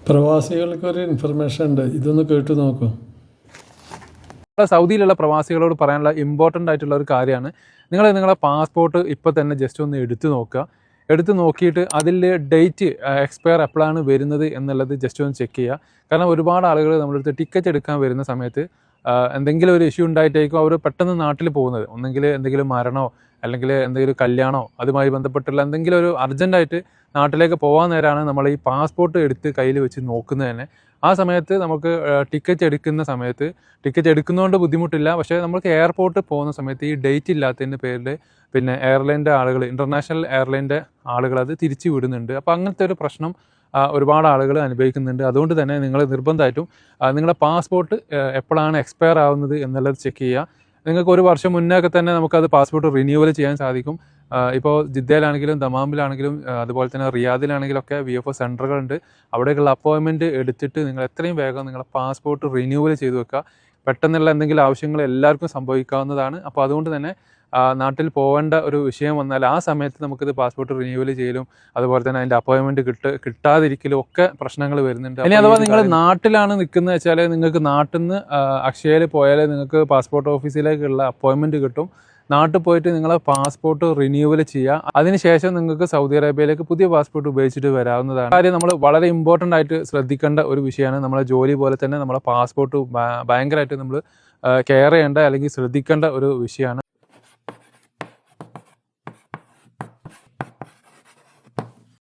പ്രവാസികൾക്കൊരു information ഉണ്ട്, ഇതൊന്ന് കേട്ടു നോക്കൂ. സൗദിയിലുള്ള പ്രവാസികളോട് പറയാനുള്ള ഇമ്പോർട്ടൻ്റ് ആയിട്ടുള്ള ഒരു കാര്യമാണ്, നിങ്ങളെ പാസ്പോർട്ട് ഇപ്പോൾ തന്നെ ജസ്റ്റ് ഒന്ന് എടുത്തു നോക്കുക. എടുത്ത് നോക്കിയിട്ട് അതിൽ ഡേറ്റ് എക്സ്പയർ എപ്പോഴാണ് വരുന്നത് എന്നുള്ളത് ജസ്റ്റ് ഒന്ന് ചെക്ക് ചെയ്യുക. കാരണം ഒരുപാട് ആളുകൾ നമ്മളടുത്ത് ടിക്കറ്റ് എടുക്കാൻ വരുന്ന സമയത്ത് എന്തെങ്കിലും ഒരു ഇഷ്യൂ ഉണ്ടായിട്ടായിരിക്കും അവർ പെട്ടെന്ന് നാട്ടിൽ പോകുന്നത്. ഒന്നെങ്കിൽ എന്തെങ്കിലും മരണമോ അല്ലെങ്കിൽ എന്തെങ്കിലും കല്യാണമോ അതുമായി ബന്ധപ്പെട്ടുള്ള എന്തെങ്കിലും ഒരു അർജൻറ്റായിട്ട് നാട്ടിലേക്ക് പോകാൻ നേരമാണ് നമ്മൾ ഈ പാസ്പോർട്ട് എടുത്ത് കയ്യിൽ വെച്ച് നോക്കുന്നത് തന്നെ. ആ സമയത്ത് നമുക്ക് ടിക്കറ്റ് എടുക്കുന്നതുകൊണ്ട് ബുദ്ധിമുട്ടില്ല. പക്ഷേ നമുക്ക് എയർപോർട്ടിൽ പോകുന്ന സമയത്ത് ഈ ഡേറ്റ് ഇല്ലാത്തതിൻ്റെ പേരിൽ പിന്നെ എയർലൈൻ്റെ ആളുകൾ, ഇൻ്റർനാഷണൽ എയർലൈൻ്റെ ആളുകൾ അത് തിരിച്ചു വിടുന്നുണ്ട്. അപ്പോൾ അങ്ങനത്തെ ഒരു പ്രശ്നം ഒരുപാട് ആളുകൾ അനുഭവിക്കുന്നുണ്ട്. അതുകൊണ്ട് തന്നെ നിങ്ങൾ നിർബന്ധമായിട്ടും നിങ്ങളുടെ പാസ്പോർട്ട് എപ്പോഴാണ് എക്സ്പയർ ആവുന്നത് എന്നുള്ളത് ചെക്ക് ചെയ്യുക. നിങ്ങൾക്ക് ഒരു വർഷം മുന്നേ ഒക്കെ തന്നെ നമുക്കത് പാസ്പോർട്ട് റിന്യൂവൽ ചെയ്യാൻ സാധിക്കും. ഇപ്പോൾ ജിദ്ദയിലാണെങ്കിലും ദമാമിലാണെങ്കിലും അതുപോലെ തന്നെ റിയാദിലാണെങ്കിലും ഒക്കെ VFO സെൻറ്ററുകളുണ്ട്. അവിടേക്കുള്ള അപ്പോയിൻമെൻറ്റ് എടുത്തിട്ട് നിങ്ങൾ എത്രയും വേഗം നിങ്ങളുടെ പാസ്പോർട്ട് റിന്യൂവൽ ചെയ്ത് വെക്കുക. പെട്ടെന്നുള്ള എന്തെങ്കിലും ആവശ്യങ്ങൾ എല്ലാവർക്കും സംഭവിക്കാവുന്നതാണ്. അപ്പോൾ അതുകൊണ്ട് തന്നെ നാട്ടിൽ പോകേണ്ട ഒരു വിഷയം വന്നാൽ ആ സമയത്ത് നമുക്കിത് പാസ്പോർട്ട് റിന്യൂവൽ ചെയ്യലും അതുപോലെ തന്നെ അതിൻ്റെ അപ്പോയിൻമെൻറ്റ് കിട്ടാതിരിക്കലും ഒക്കെ പ്രശ്നങ്ങൾ വരുന്നുണ്ട്. ഇനി അഥവാ നിങ്ങൾ നാട്ടിലാണ് നിൽക്കുന്നത് വെച്ചാൽ നിങ്ങൾക്ക് നാട്ടിൽ നിന്ന് അക്ഷയയിൽ പോയാൽ നിങ്ങൾക്ക് പാസ്പോർട്ട് ഓഫീസിലേക്കുള്ള അപ്പോയിൻമെൻറ്റ് കിട്ടും. നാട്ടിൽ പോയിട്ട് നിങ്ങളെ പാസ്പോർട്ട് റിന്യൂവൽ ചെയ്യുക. അതിനുശേഷം നിങ്ങൾക്ക് സൗദി അറേബ്യയിലേക്ക് പുതിയ പാസ്പോർട്ട് ഉപയോഗിച്ചിട്ട് വരാവുന്നതാണ്. കാര്യം നമ്മൾ വളരെ ഇമ്പോർട്ടൻ്റ് ആയിട്ട് ശ്രദ്ധിക്കേണ്ട ഒരു വിഷയമാണ്. നമ്മളെ ജോലി പോലെ തന്നെ നമ്മളെ പാസ്പോർട്ട് ഭയങ്കരമായിട്ട് നമ്മൾ കെയർ ചെയ്യേണ്ട അല്ലെങ്കിൽ ശ്രദ്ധിക്കേണ്ട ഒരു വിഷയമാണ്.